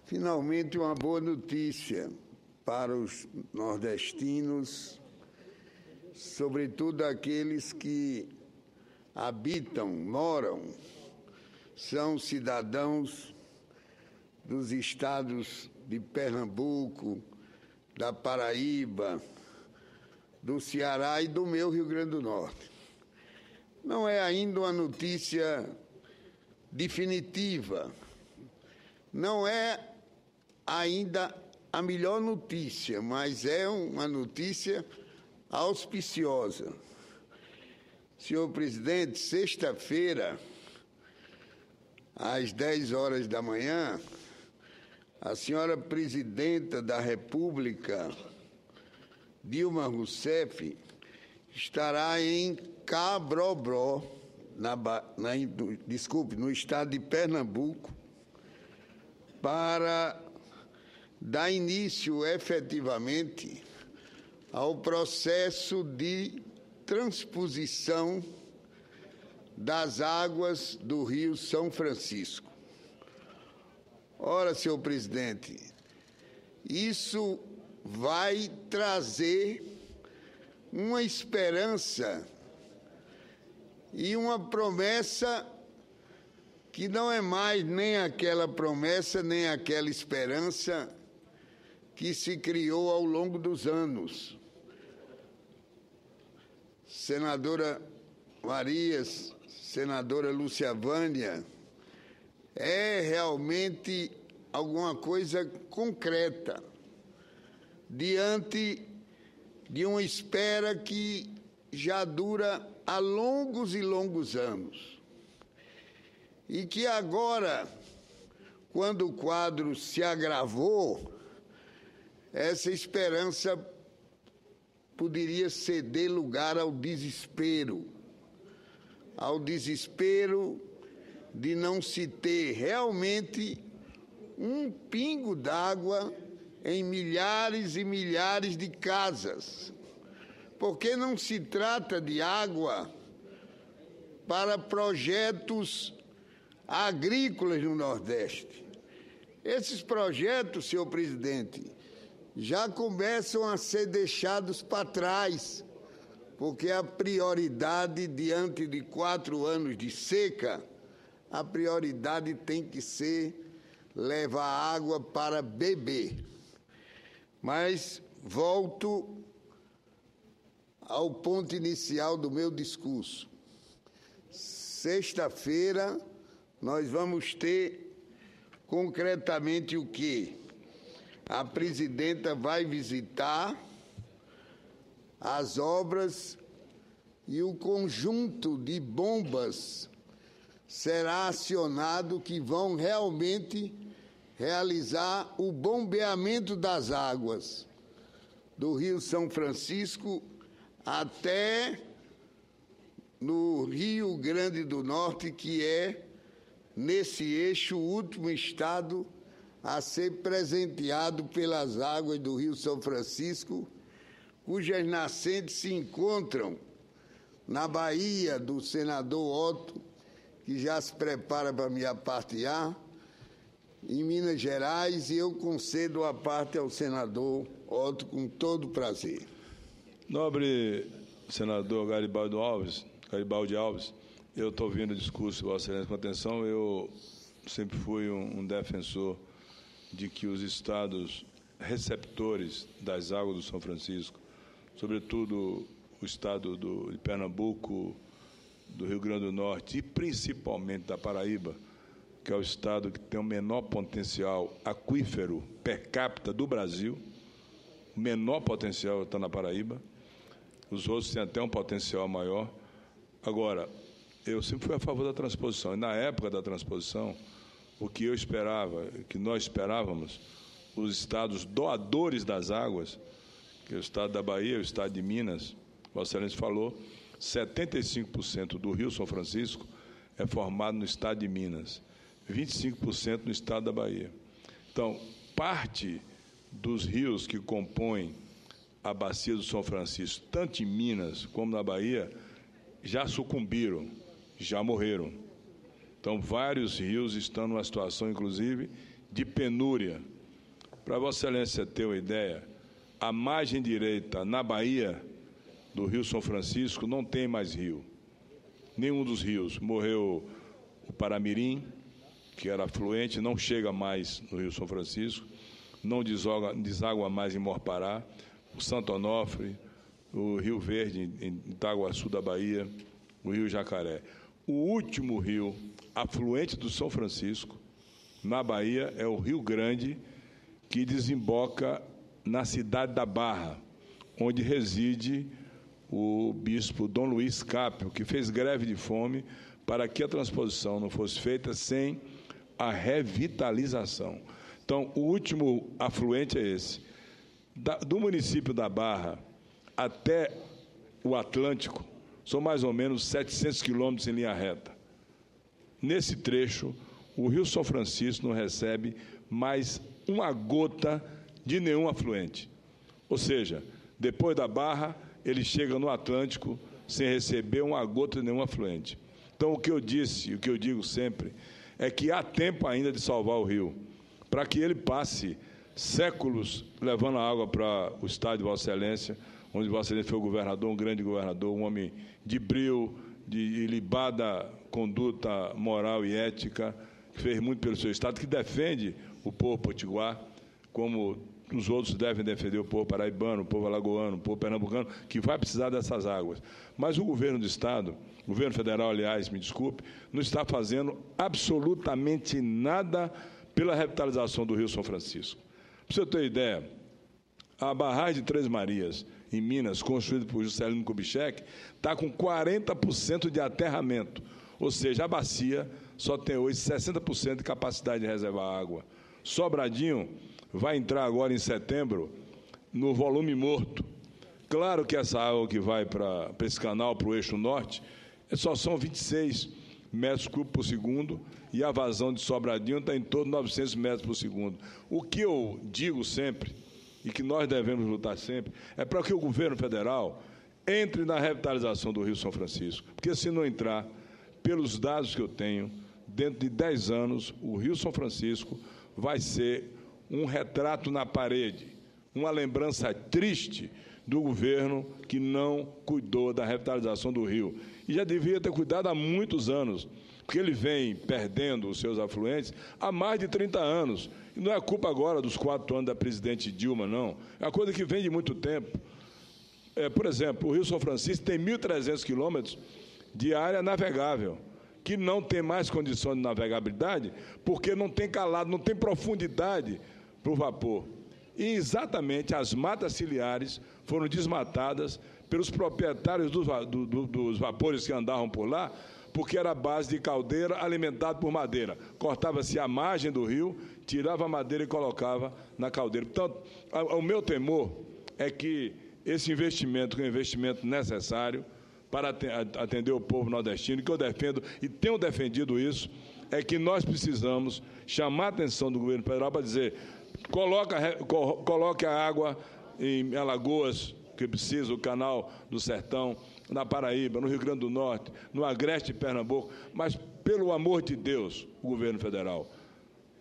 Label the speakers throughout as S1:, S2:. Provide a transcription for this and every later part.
S1: Finalmente, uma boa notícia para os nordestinos, sobretudo aqueles que habitam, moram, são cidadãos dos estados de Pernambuco, da Paraíba, do Ceará e do meu Rio Grande do Norte. Não é ainda uma notícia definitiva, não é ainda a melhor notícia, mas é uma notícia auspiciosa. Senhor presidente, sexta-feira, às 10 horas da manhã, a senhora presidenta da República, Dilma Rousseff, estará em Cabrobró, no estado de Pernambuco, para dar início efetivamente ao processo de transposição das águas do Rio São Francisco. Ora, senhor presidente, isso vai trazer uma esperança e uma promessa que não é mais nem aquela promessa, nem aquela esperança que se criou ao longo dos anos. Senadora Marias, senadora Lúcia Vânia, é realmente alguma coisa concreta diante de uma espera que já dura há longos e longos anos. E que agora, quando o quadro se agravou, essa esperança poderia ceder lugar ao desespero de não se ter realmente um pingo d'água em milhares e milhares de casas, porque não se trata de água para projetos agrícolas no Nordeste. Esses projetos, senhor presidente, já começam a ser deixados para trás, porque a prioridade, diante de 4 anos de seca, a prioridade tem que ser levar água para beber. Mas volto ao ponto inicial do meu discurso. Sexta-feira, nós vamos ter concretamente o quê? A presidenta vai visitar as obras e o conjunto de bombas será acionado que vão realmente realizar o bombeamento das águas do Rio São Francisco até no Rio Grande do Norte, que é, nesse eixo, o último estado a ser presenteado pelas águas do Rio São Francisco, cujas nascentes se encontram na Bahia do senador Otto, que já se prepara para me apartear, em Minas Gerais, e eu concedo a parte ao senador Otto com todo prazer.
S2: Nobre senador Garibaldi Alves, eu estou ouvindo o discurso de Vossa Excelência com atenção. Eu sempre fui um defensor de que os estados receptores das águas do São Francisco, sobretudo o estado de Pernambuco, do Rio Grande do Norte e principalmente da Paraíba, que é o estado que tem o menor potencial aquífero per capita do Brasil, o menor potencial está na Paraíba, os outros têm até um potencial maior. Agora, eu sempre fui a favor da transposição, e na época da transposição, o que eu esperava, que nós esperávamos, os estados doadores das águas, que é o estado da Bahia, o estado de Minas, Vossa Excelência falou, 75% do Rio São Francisco é formado no estado de Minas, 25% no estado da Bahia. Então, parte dos rios que compõem a bacia do São Francisco, tanto em Minas como na Bahia, já sucumbiram, já morreram. Então, vários rios estão numa situação, inclusive, de penúria. Para Vossa Excelência ter uma ideia, a margem direita na Bahia do Rio São Francisco não tem mais rio. Nenhum dos rios. Morreu o Paramirim, que era afluente, não chega mais no Rio São Francisco, não deságua mais em Morpará, o Santo Onofre, o Rio Verde, em Itaguaçu da Bahia, o Rio Jacaré. O último rio afluente do São Francisco, na Bahia, é o Rio Grande, que desemboca na cidade da Barra, onde reside o bispo Dom Luiz Capio, que fez greve de fome para que a transposição não fosse feita sem a revitalização. Então, o último afluente é esse. Do município da Barra até o Atlântico, são mais ou menos 700 quilômetros em linha reta. Nesse trecho, o Rio São Francisco não recebe mais uma gota de nenhum afluente. Ou seja, depois da Barra, ele chega no Atlântico sem receber uma gota de nenhum afluente. Então, o que eu disse e o que eu digo sempre é que há tempo ainda de salvar o rio, para que ele passe séculos levando a água para o estado de Vossa Excelência, onde Vossa Excelência foi o governador, um grande governador, um homem de brio, de ilibada conduta moral e ética, que fez muito pelo seu estado, que defende o povo potiguar, como os outros devem defender o povo paraibano, o povo alagoano, o povo pernambucano, que vai precisar dessas águas. Mas o governo do estado, o governo federal, aliás, me desculpe, não está fazendo absolutamente nada pela revitalização do Rio São Francisco. Para você ter ideia, a barragem de Três Marias, em Minas, construída por Juscelino Kubitschek, está com 40% de aterramento, ou seja, a bacia só tem hoje 60% de capacidade de reservar água. Sobradinho vai entrar agora em setembro no volume morto. Claro que essa água que vai para esse canal, para o eixo norte, só são 26 metros cúbicos por segundo, e a vazão de Sobradinho está em torno de 900 metros por segundo. O que eu digo sempre, e que nós devemos lutar sempre, é para que o governo federal entre na revitalização do Rio São Francisco. Porque se não entrar, pelos dados que eu tenho, dentro de 10 anos, o Rio São Francisco vai ser um retrato na parede, uma lembrança triste do governo que não cuidou da revitalização do rio. E já devia ter cuidado há muitos anos, porque ele vem perdendo os seus afluentes há mais de 30 anos. E não é culpa agora dos 4 anos da presidente Dilma, não. É uma coisa que vem de muito tempo. Por exemplo, o Rio São Francisco tem 1.300 quilômetros de área navegável, que não tem mais condição de navegabilidade, porque não tem calado, não tem profundidade para o vapor. E exatamente as matas ciliares foram desmatadas pelos proprietários dos vapores que andavam por lá, porque era a base de caldeira alimentada por madeira. Cortava-se a margem do rio, tirava a madeira e colocava na caldeira. Portanto, o meu temor é que esse investimento, que é um investimento necessário para atender o povo nordestino, que eu defendo e tenho defendido isso, é que nós precisamos chamar a atenção do governo federal para dizer: coloque a água em Alagoas, que precisa, o Canal do Sertão, na Paraíba, no Rio Grande do Norte, no Agreste de Pernambuco, mas, pelo amor de Deus, o governo federal,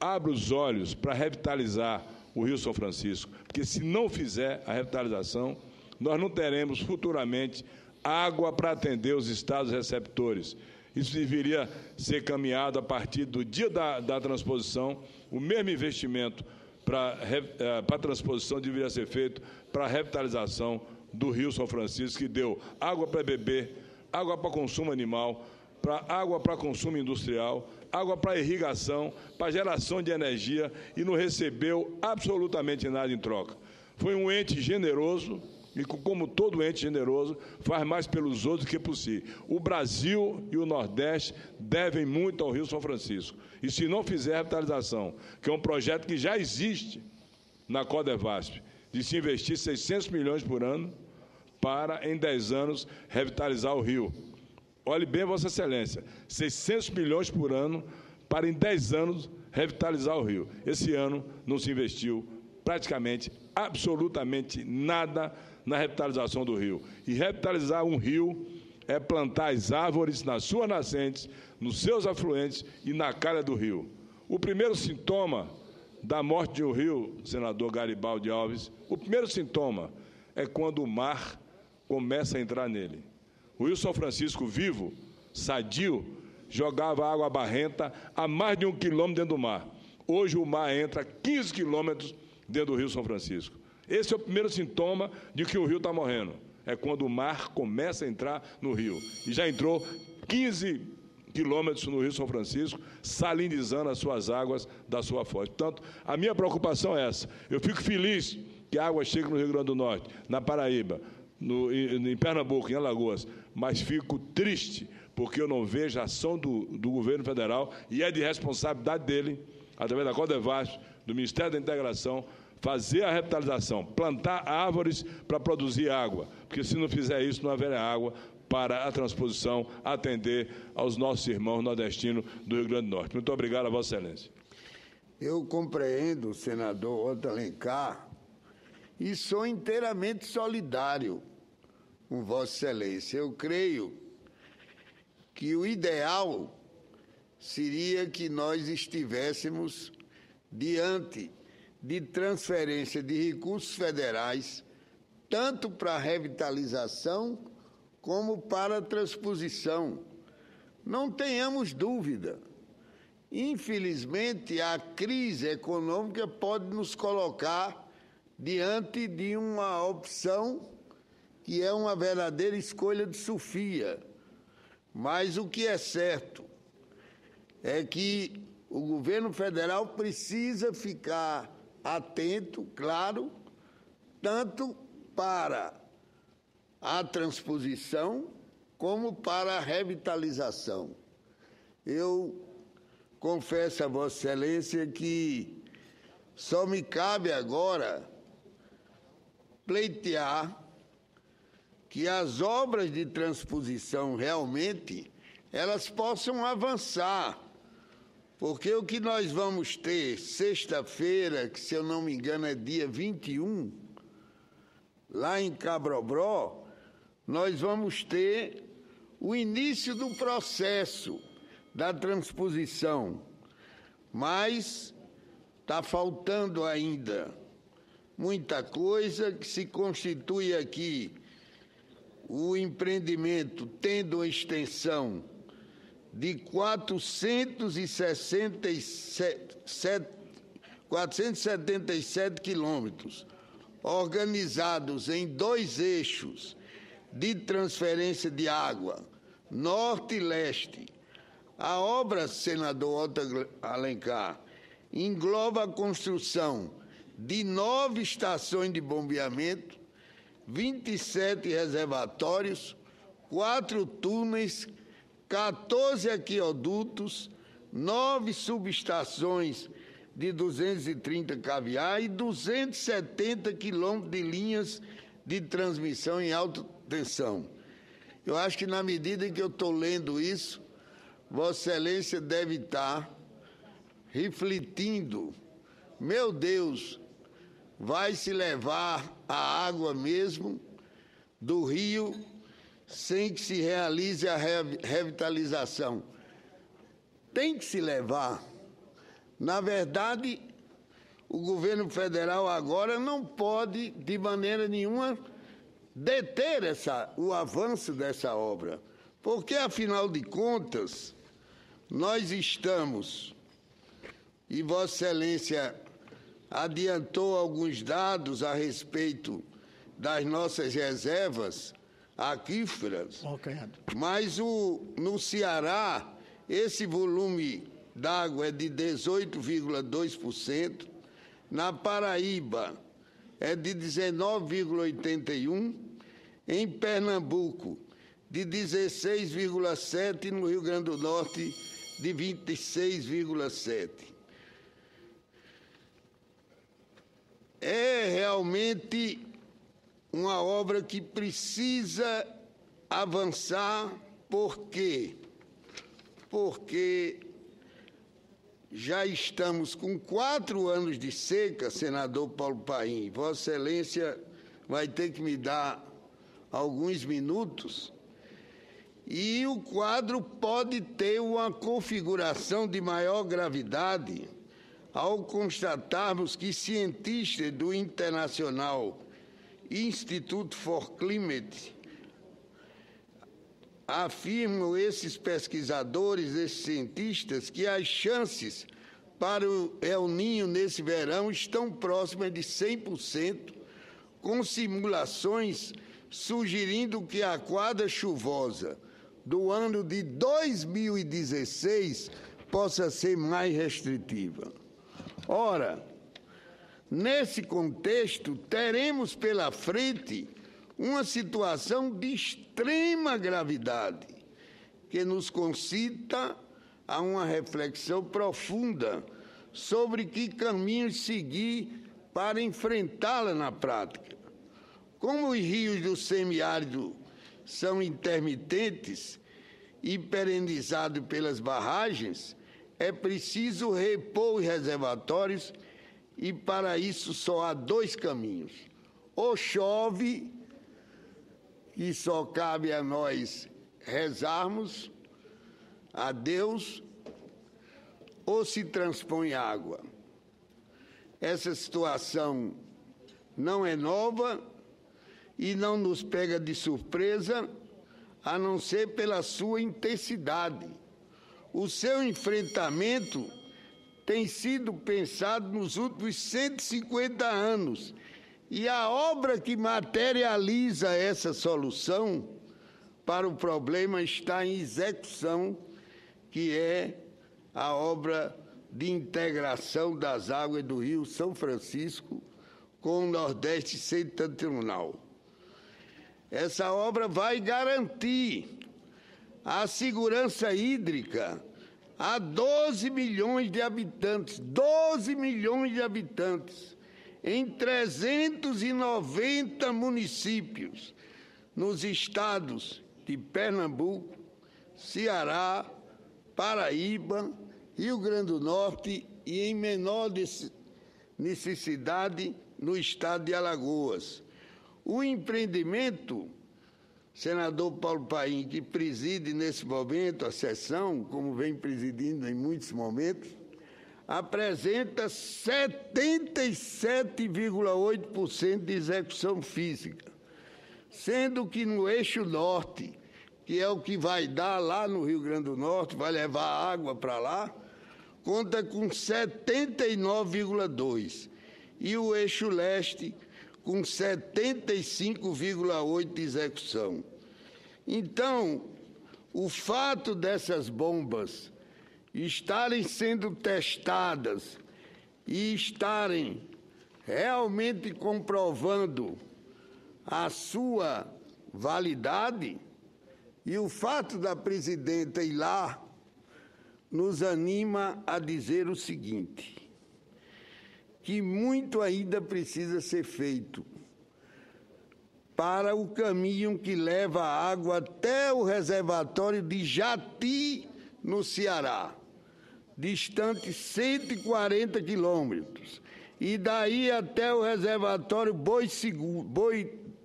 S2: abra os olhos para revitalizar o Rio São Francisco, porque se não fizer a revitalização, nós não teremos futuramente água para atender os estados receptores. Isso deveria ser caminhado a partir do dia da transposição. O mesmo investimento para a transposição deveria ser feito para a revitalização do Rio São Francisco, que deu água para beber, água para consumo animal, água para consumo industrial, água para irrigação, para geração de energia, e não recebeu absolutamente nada em troca. Foi um ente generoso, e como todo ente generoso, faz mais pelos outros que por si. O Brasil e o Nordeste devem muito ao Rio São Francisco. E se não fizer a revitalização, que é um projeto que já existe na Codevasp, de se investir 600 milhões por ano para, em 10 anos, revitalizar o rio. Olhe bem, Vossa Excelência, 600 milhões por ano para, em 10 anos, revitalizar o rio. Esse ano não se investiu praticamente, absolutamente nada na revitalização do rio. E revitalizar um rio é plantar as árvores nas suas nascentes, nos seus afluentes e na calha do rio. O primeiro sintoma da morte de um rio, senador Garibaldi Alves, o primeiro sintoma é quando o mar começa a entrar nele. O rio São Francisco, vivo, sadio, jogava água barrenta a mais de 1 quilômetro dentro do mar. Hoje o mar entra 15 quilômetros dentro do rio São Francisco. Esse é o primeiro sintoma de que o rio está morrendo. É quando o mar começa a entrar no rio. E já entrou 15 quilômetros no rio São Francisco, salinizando as suas águas da sua foz. Portanto, a minha preocupação é essa. Eu fico feliz que a água chegue no Rio Grande do Norte, na Paraíba, em Pernambuco, em Alagoas, mas fico triste porque eu não vejo a ação do governo federal, e é de responsabilidade dele, através da Codevasf, do Ministério da Integração, fazer a revitalização, plantar árvores para produzir água, porque se não fizer isso, não haverá água para a transposição, atender aos nossos irmãos nordestinos do Rio Grande do Norte. Muito obrigado a Vossa Excelência.
S1: Eu compreendo, senador Otto Alencar, e sou inteiramente solidário com Vossa Excelência. Eu creio que o ideal seria que nós estivéssemos diante de transferência de recursos federais, tanto para a revitalização como para a transposição. Não tenhamos dúvida. Infelizmente, a crise econômica pode nos colocar diante de uma opção que é uma verdadeira escolha de Sofia. Mas o que é certo é que o governo federal precisa ficar atento, claro, tanto para a transposição como para a revitalização. Eu confesso a Vossa Excelência que só me cabe agora pleitear que as obras de transposição realmente elas possam avançar, porque o que nós vamos ter sexta-feira, que se eu não me engano é dia 21, lá em Cabrobró, nós vamos ter o início do processo da transposição, mas está faltando ainda muita coisa que se constitui aqui o empreendimento tendo uma extensão de 477 quilômetros, organizados em 2 eixos de transferência de água, norte e leste. A obra, senador Otto Alencar, engloba a construção de 9 estações de bombeamento, 27 reservatórios, 4 túneis, 14 aquedutos, 9 subestações de 230 kVA e 270 quilômetros de linhas de transmissão em alta tensão. Eu acho que na medida em que eu estou lendo isso, Vossa Excelência deve estar refletindo, meu Deus, vai se levar a água mesmo do rio sem que se realize a revitalização. Tem que se levar. Na verdade, o governo federal agora não pode, de maneira nenhuma, deter o avanço dessa obra, porque, afinal de contas, nós estamos, e Vossa Excelência adiantou alguns dados a respeito das nossas reservas aquíferas, mas no Ceará, esse volume d'água é de 18,2%, na Paraíba é de 19,81%, em Pernambuco de 16,7% e no Rio Grande do Norte de 26,7%. É realmente uma obra que precisa avançar. Por quê? Porque já estamos com 4 anos de seca, senador Paulo Paim. Vossa Excelência vai ter que me dar alguns minutos. E o quadro pode ter uma configuração de maior gravidade ao constatarmos que cientistas do International Institute for Climate afirmam, esses pesquisadores, esses cientistas, que as chances para o El Niño nesse verão estão próximas de 100%, com simulações sugerindo que a quadra chuvosa do ano de 2016 possa ser mais restritiva. Ora, nesse contexto, teremos pela frente uma situação de extrema gravidade, que nos concita a uma reflexão profunda sobre que caminhos seguir para enfrentá-la na prática. Como os rios do semiárido são intermitentes e perenizados pelas barragens, é preciso repor os reservatórios e, para isso, só há dois caminhos. Ou chove, e só cabe a nós rezarmos a Deus, ou se transpõe água. Essa situação não é nova e não nos pega de surpresa, a não ser pela sua intensidade. O seu enfrentamento tem sido pensado nos últimos 150 anos, e a obra que materializa essa solução para o problema está em execução, que é a obra de integração das águas do Rio São Francisco com o Nordeste Setentrional. Essa obra vai garantir a segurança hídrica a 12 milhões de habitantes, 12 milhões de habitantes, em 390 municípios, nos estados de Pernambuco, Ceará, Paraíba, Rio Grande do Norte e, em menor necessidade, no estado de Alagoas. O empreendimento, senador Paulo Paim, que preside nesse momento a sessão, como vem presidindo em muitos momentos, apresenta 77,8% de execução física, sendo que no eixo norte, que é o que vai dar lá no Rio Grande do Norte, vai levar água para lá, conta com 79,2%, e o eixo leste com 75,8% de execução. Então, o fato dessas bombas estarem sendo testadas e estarem realmente comprovando a sua validade, e o fato da presidenta ir lá, nos anima a dizer o seguinte, que muito ainda precisa ser feito para o caminho que leva a água até o reservatório de Jati, no Ceará, distante 140 quilômetros, e daí até o reservatório Boi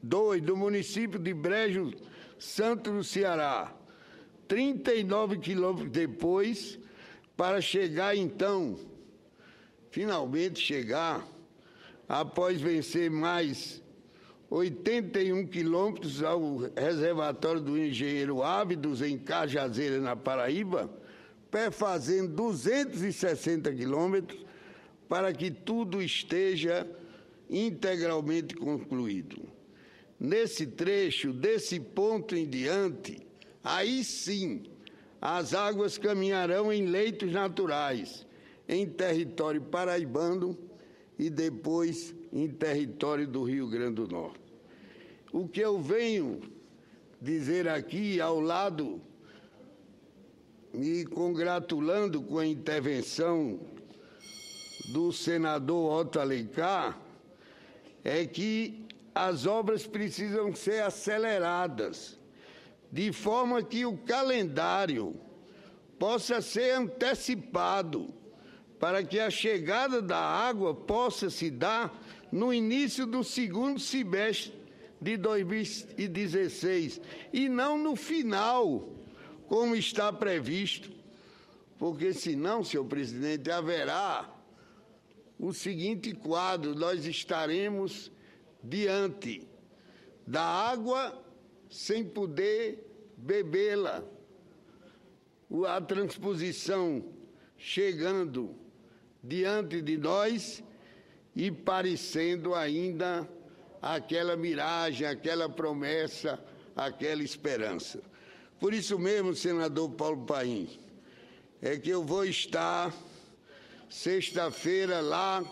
S1: 2, do município de Brejo Santo, no Ceará, 39 quilômetros depois, para chegar então, finalmente chegar, após vencer mais 81 quilômetros ao reservatório do Engenheiro Ávidos, em Cajazeira, na Paraíba, perfazendo 260 quilômetros, para que tudo esteja integralmente concluído. Nesse trecho, desse ponto em diante, aí sim, as águas caminharão em leitos naturais, em território paraibano e depois em território do Rio Grande do Norte. O que eu venho dizer aqui, ao lado, me congratulando com a intervenção do senador Otto Alencar, é que as obras precisam ser aceleradas, de forma que o calendário possa ser antecipado, para que a chegada da água possa se dar no início do segundo semestre de 2016, e não no final, como está previsto, porque senão, senhor presidente, haverá o seguinte quadro: nós estaremos diante da água sem poder bebê-la, a transposição chegando diante de nós e parecendo ainda aquela miragem, aquela promessa, aquela esperança. Por isso mesmo, senador Paulo Paim, é que eu vou estar sexta-feira lá,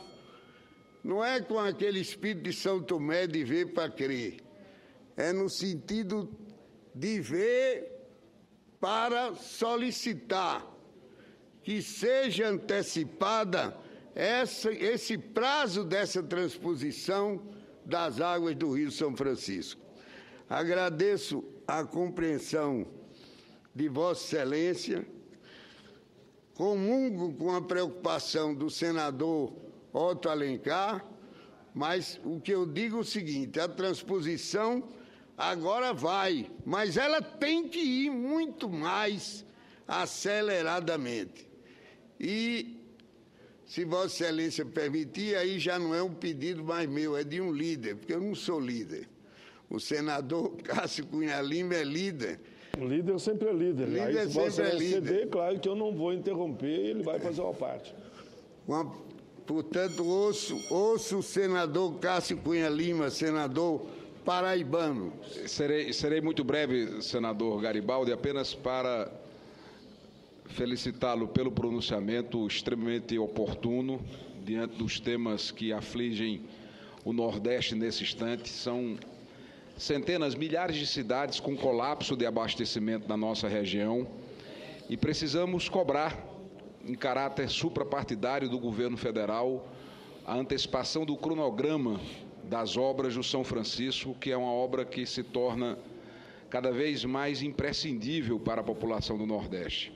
S1: não é com aquele espírito de São Tomé de ver para crer, é no sentido de ver para solicitar que seja antecipada esse prazo dessa transposição das águas do Rio São Francisco. Agradeço a compreensão de Vossa Excelência, comungo com a preocupação do senador Otto Alencar, mas o que eu digo é o seguinte: a transposição agora vai, mas ela tem que ir muito mais aceleradamente. E, se Vossa Excelência permitir, aí já não é um pedido mais meu, é de um líder, porque eu não sou líder. O senador Cássio Cunha Lima é líder.
S3: O líder sempre é líder.
S1: Líder
S3: aí, se Vossa
S1: sempre é
S3: Excelência
S1: líder.
S3: ceder, claro que eu não vou interromper, ele vai fazer uma parte.
S1: Portanto, ouço o senador Cássio Cunha Lima, senador paraibano.
S4: Serei muito breve, senador Garibaldi, apenas para felicitá-lo pelo pronunciamento extremamente oportuno diante dos temas que afligem o Nordeste nesse instante. São centenas, milhares de cidades com colapso de abastecimento na nossa região e precisamos cobrar, em caráter suprapartidário do governo federal, a antecipação do cronograma das obras do São Francisco, que é uma obra que se torna cada vez mais imprescindível para a população do Nordeste.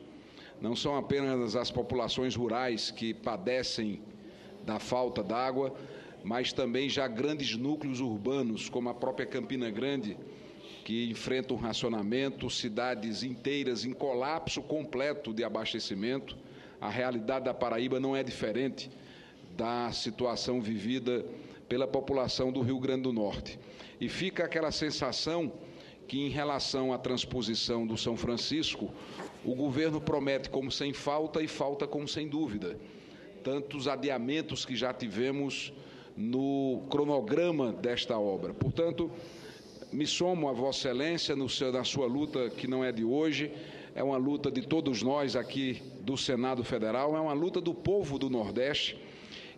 S4: Não são apenas as populações rurais que padecem da falta d'água, mas também já grandes núcleos urbanos, como a própria Campina Grande, que enfrentam racionamento, cidades inteiras em colapso completo de abastecimento. A realidade da Paraíba não é diferente da situação vivida pela população do Rio Grande do Norte. E fica aquela sensação que, em relação à transposição do São Francisco, o governo promete como sem falta e falta como sem dúvida. Tantos adiamentos que já tivemos no cronograma desta obra. Portanto, me somo a Vossa Excelência na sua luta, que não é de hoje, é uma luta de todos nós aqui do Senado Federal, é uma luta do povo do Nordeste,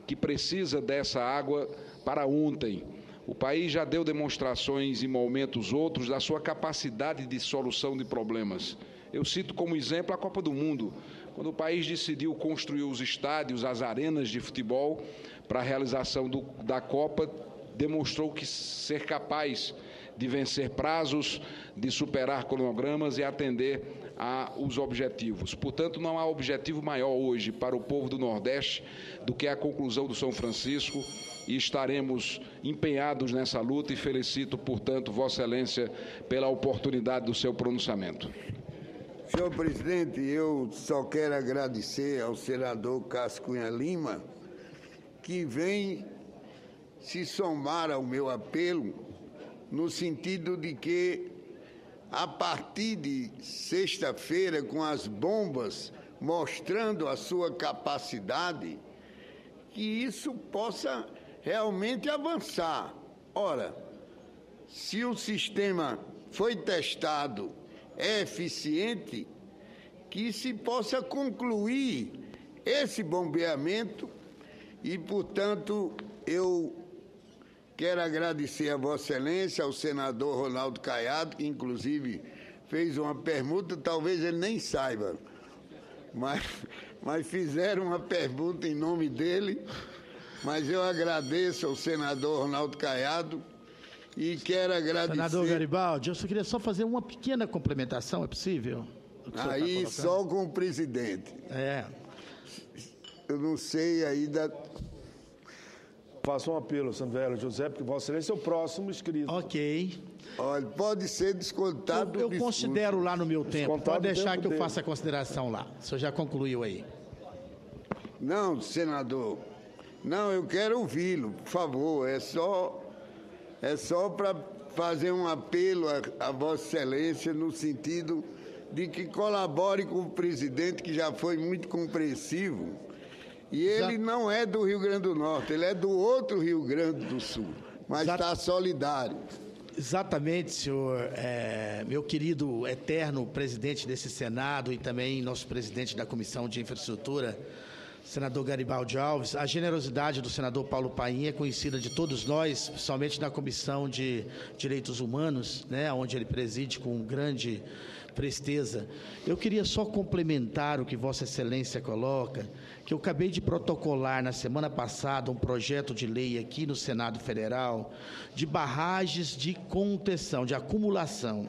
S4: que precisa dessa água para ontem. O país já deu demonstrações em momentos outros da sua capacidade de solução de problemas. Eu cito como exemplo a Copa do Mundo, quando o país decidiu construir os estádios, as arenas de futebol para a realização da Copa, demonstrou que ser capaz de vencer prazos, de superar cronogramas e atender aos objetivos. Portanto, não há objetivo maior hoje para o povo do Nordeste do que a conclusão do São Francisco, e estaremos empenhados nessa luta e felicito, portanto, Vossa Excelência pela oportunidade do seu pronunciamento.
S1: Senhor presidente, eu só quero agradecer ao senador Cássio Cunha Lima, que vem se somar ao meu apelo, no sentido de que, a partir de sexta-feira, com as bombas mostrando a sua capacidade, que isso possa realmente avançar. Ora, se o sistema foi testado, é eficiente, que se possa concluir esse bombeamento e, portanto, eu quero agradecer a Vossa Excelência, ao senador Ronaldo Caiado, que inclusive fez uma pergunta, talvez ele nem saiba, mas fizeram uma pergunta em nome dele, mas eu agradeço ao senador Ronaldo Caiado e quero agradecer...
S5: Senador Garibaldi, eu só queria fazer uma pequena complementação, é possível?
S1: Aí só com o presidente. Eu não sei ainda...
S3: Faço um apelo, Sandro José, porque Vossa Excelência é o próximo inscrito.
S5: Ok.
S1: Olha, pode ser descontado.
S5: Eu considero lá no meu tempo.
S3: Descontado
S5: Pode deixar
S3: tempo
S5: que eu
S3: dele.
S5: faça a consideração lá. O senhor já concluiu aí.
S1: Não, senador, Não, eu quero ouvi-lo, por favor. É só para fazer um apelo a Vossa Excelência no sentido de que colabore com o presidente, que já foi muito compreensivo. E ele não é do Rio Grande do Norte, ele é do outro Rio Grande do Sul, mas está solidário.
S5: Exatamente, senhor, meu querido eterno presidente desse Senado e também nosso presidente da Comissão de Infraestrutura, senador Garibaldi Alves. A generosidade do senador Paulo Paim é conhecida de todos nós, principalmente na Comissão de Direitos Humanos, né, onde ele preside com grande presteza. Eu queria só complementar o que Vossa Excelência coloca, que eu acabei de protocolar na semana passada um projeto de lei aqui no Senado Federal de barragens de contenção, de acumulação.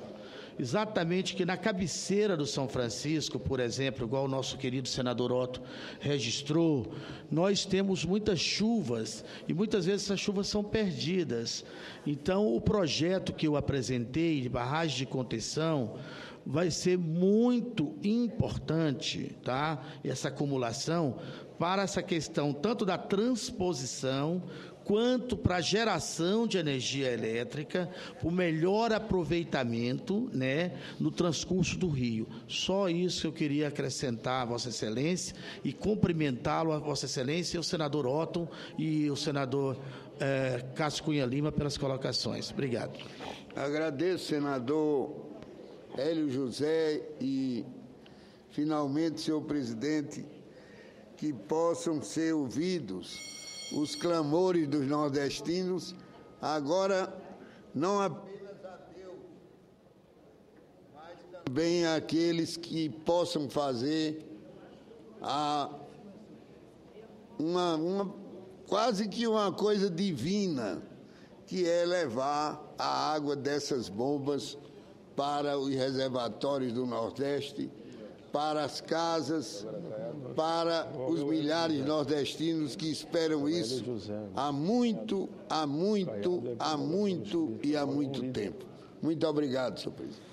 S5: Exatamente que na cabeceira do São Francisco, por exemplo, igual o nosso querido senador Otto registrou, nós temos muitas chuvas e muitas vezes essas chuvas são perdidas. Então, o projeto que eu apresentei de barragem de contenção vai ser muito importante, tá? Essa acumulação para essa questão tanto da transposição quanto para a geração de energia elétrica, para o melhor aproveitamento, né, no transcurso do rio. Só isso que eu queria acrescentar a Vossa Excelência e cumprimentá-lo, a Vossa Excelência, e o senador Otton e o senador Cássio Cunha Lima pelas colocações. Obrigado.
S1: Agradeço, senador Hélio José, e, finalmente, senhor presidente, que possam ser ouvidos os clamores dos nordestinos, agora não apenas a Deus, mas também aqueles que possam fazer quase que uma coisa divina, que é levar a água dessas bombas para os reservatórios do Nordeste, para as casas, para os milhares nordestinos que esperam isso há muito e há muito tempo. Muito obrigado, senhor presidente.